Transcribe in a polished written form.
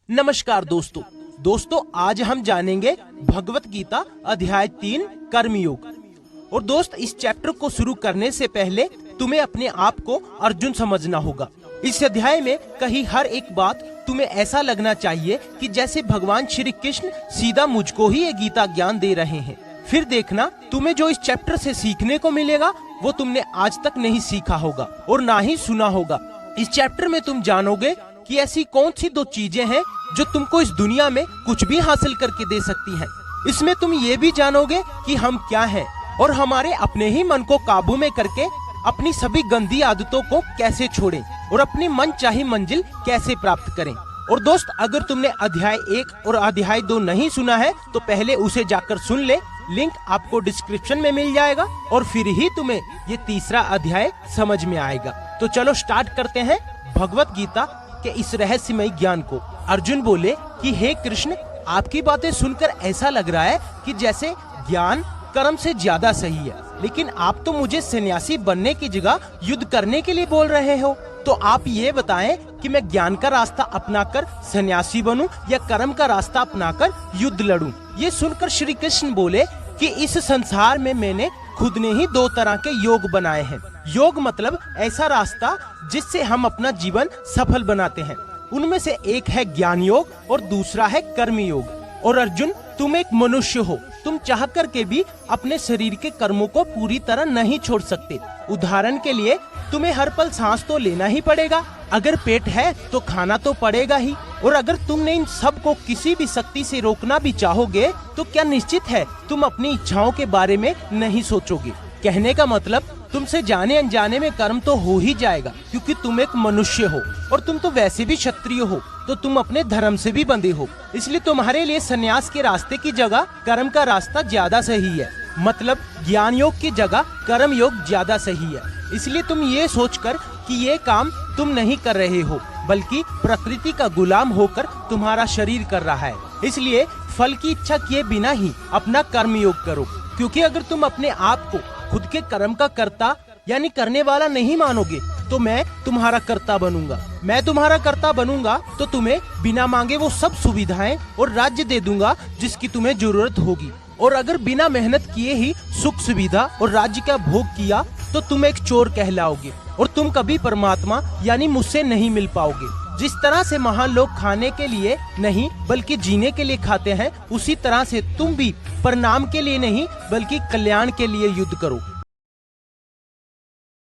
नमस्कार दोस्तों आज हम जानेंगे भगवत गीता अध्याय 3 कर्मयोग। और दोस्त, इस चैप्टर को शुरू करने से पहले तुम्हें अपने आप को अर्जुन समझना होगा। इस अध्याय में कही हर एक बात तुम्हें ऐसा लगना चाहिए कि जैसे भगवान श्री कृष्ण सीधा मुझको ही ये गीता ज्ञान दे रहे हैं। फिर देखना, तुम्हें जो इस चैप्टर से सीखने को मिलेगा वो तुमने आज तक नहीं सीखा होगा और ना ही सुना होगा। इस चैप्टर में तुम जानोगे कि ऐसी कौन सी दो चीजें हैं जो तुमको इस दुनिया में कुछ भी हासिल करके दे सकती हैं। इसमें तुम ये भी जानोगे कि हम क्या हैं और हमारे अपने ही मन को काबू में करके अपनी सभी गंदी आदतों को कैसे छोड़ें और अपनी मनचाही मंजिल कैसे प्राप्त करें। और दोस्त, अगर तुमने अध्याय 1 और अध्याय 2 नहीं सुना है तो पहले उसे जाकर सुन ले। लिंक आपको डिस्क्रिप्शन में मिल जाएगा और फिर ही तुम्हें ये तीसरा अध्याय समझ में आएगा। तो चलो स्टार्ट करते हैं भगवत गीता के इस रहस्यमय ज्ञान को। अर्जुन बोले कि हे कृष्ण, आपकी बातें सुनकर ऐसा लग रहा है कि जैसे ज्ञान कर्म से ज्यादा सही है, लेकिन आप तो मुझे सन्यासी बनने की जगह युद्ध करने के लिए बोल रहे हो। तो आप ये बताएं कि मैं ज्ञान का रास्ता अपनाकर सन्यासी बनूं या कर्म का रास्ता अपनाकर युद्ध लड़ूं। ये सुनकर श्री कृष्ण बोले कि इस संसार में मैंने खुद ने ही 2 तरह के योग बनाए हैं। योग मतलब ऐसा रास्ता जिससे हम अपना जीवन सफल बनाते हैं। उनमें से एक है ज्ञान योग और दूसरा है कर्म योग। और अर्जुन, तुम एक मनुष्य हो, तुम चाह कर के भी अपने शरीर के कर्मों को पूरी तरह नहीं छोड़ सकते। उदाहरण के लिए तुम्हें हर पल सांस तो लेना ही पड़ेगा, अगर पेट है तो खाना तो पड़ेगा ही। और अगर तुमने इन सब को किसी भी शक्ति से रोकना भी चाहोगे तो क्या निश्चित है तुम अपनी इच्छाओं के बारे में नहीं सोचोगे। कहने का मतलब, तुमसे जाने अनजाने में कर्म तो हो ही जाएगा, क्योंकि तुम एक मनुष्य हो और तुम तो वैसे भी क्षत्रिय हो, तो तुम अपने धर्म से भी बंधे हो। इसलिए तुम्हारे लिए सन्यास के रास्ते की जगह कर्म का रास्ता ज्यादा सही है। मतलब ज्ञान योग की जगह कर्म योग ज्यादा सही है। इसलिए तुम ये सोचकर कि ये काम तुम नहीं कर रहे हो, बल्कि प्रकृति का गुलाम होकर तुम्हारा शरीर कर रहा है। इसलिए फल की इच्छा किए बिना ही अपना कर्म योग करो, क्योंकि अगर तुम अपने आप को खुद के कर्म का कर्ता यानी करने वाला नहीं मानोगे तो मैं तुम्हारा कर्ता बनूंगा। मैं तुम्हारा कर्ता बनूंगा तो तुम्हें बिना मांगे वो सब सुविधाएं और राज्य दे दूंगा जिसकी तुम्हें जरूरत होगी। और अगर बिना मेहनत किए ही सुख सुविधा और राज्य का भोग किया तो तुम एक चोर कहलाओगे और तुम कभी परमात्मा यानी मुझसे नहीं मिल पाओगे। जिस तरह से महान लोग खाने के लिए नहीं बल्कि जीने के लिए खाते हैं, उसी तरह से तुम भी परिणाम के लिए नहीं बल्कि कल्याण के लिए युद्ध करो।